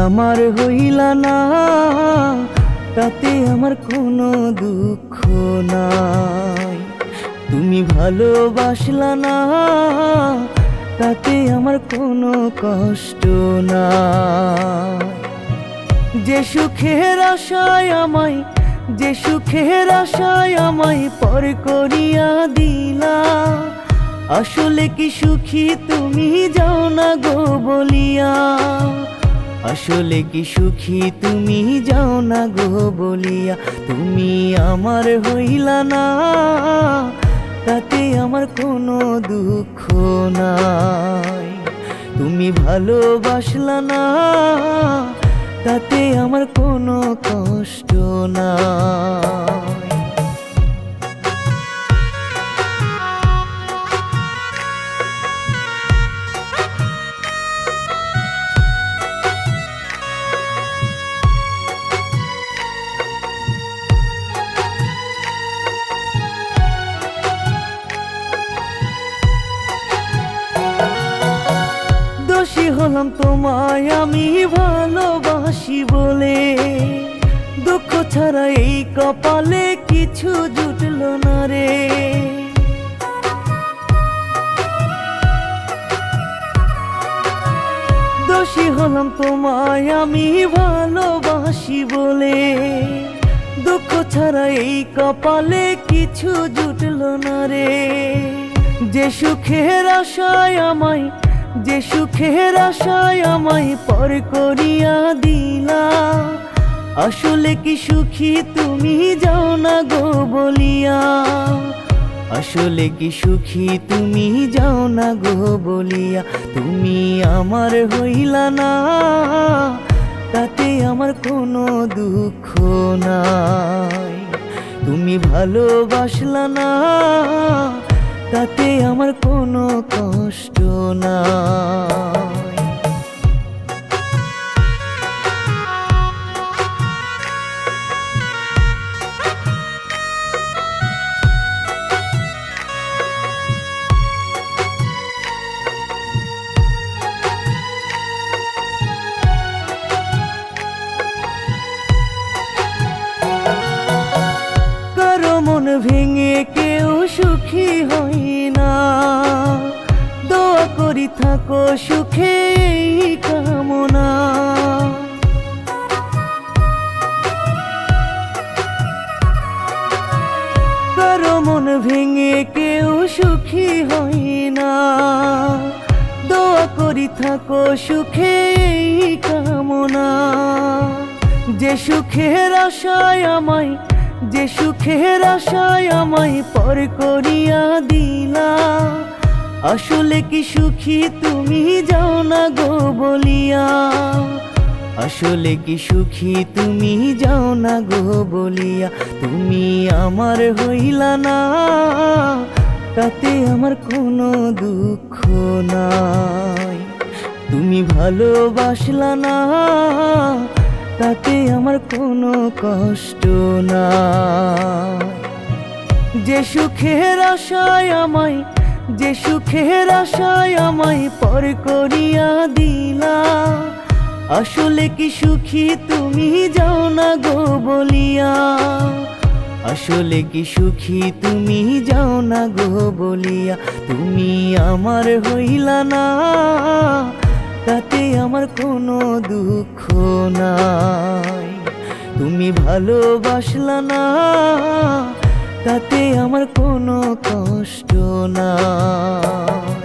আমার হইলা না, তাতে আমার কোনো দুঃখ নাই। তুমি ভালোবাসলা না, তাতে আমার কোনো কষ্ট নাই। যে সুখের আশায় আমায়, যে সুখের আশায় আমায় পর করিয়া দিলা, আসলে কি সুখী তুমি যাও না গো বলিয়া। আসলে কি সুখী তুমি যাও না গো বলিয়া। তুমি আমার হইলা না, তাতে আমার কোনো দুঃখ নাই। তুমি ভালোবাসলা না, তাতে আমার কোনো কষ্ট নাই। দোষী হলাম তোমায় আমি ভালোবাসি বলে, দুঃখ ছাড়া এই কপালে কিছু জুটলো না রে। দোষী হলাম তোমায় আমি ভালোবাসি বলে, দুঃখ ছাড়া এই কপালে কিছু জুটলো না রে। যে সুখের আশায় আমায়, যে সুখের আশায় আমায় পর করিয়া দিলা, আসলে কি সুখী তুমি যাও না গো বলিয়া। আসলে কি সুখী তুমি যাও না গো বলিয়া। তুমি আমার হইলা না, তাতে আমার কোনো দুঃখ নাই। তুমি ভালোবাসলা না, তাতে আমার কোনো কষ্ট নাই। কারো মন ভেঙে কেউ সুখী হয় না, দোয়া করি থাকো সুখে এই কামনা। কারো মন ভেঙে কেউ সুখী হয় না, দোয়া করি থাকো সুখে এই কামনা। যে সুখের আশায় আমায়, যে সুখের আশায় আমায় পর করিয়া দিলা, আসলে কি সুখী তুমি যাও না গো বলিয়া। আসলে কি সুখী তুমি যাও না গো বলিয়া। তুমি আমার হইলা না, তাতে আমার কোনো দুঃখ নাই। তুমি ভালোবাসলা না, তাতে আমার কোনো কষ্ট নাই। যে সুখের আশায় আমায়, যে সুখের আশায় আমায় পর করিয়া দিলা, আসলে কি সুখী তুমি যাও না গো বলিয়া। আসলে কি সুখী তুমি যাও না গো বলিয়া। তুমি আমার হইলা না, তাতে আমার কোনো দুঃখ নাই। তুমি ভালোবাসলা না, তাতে আমার কোনো কষ্ট নাই।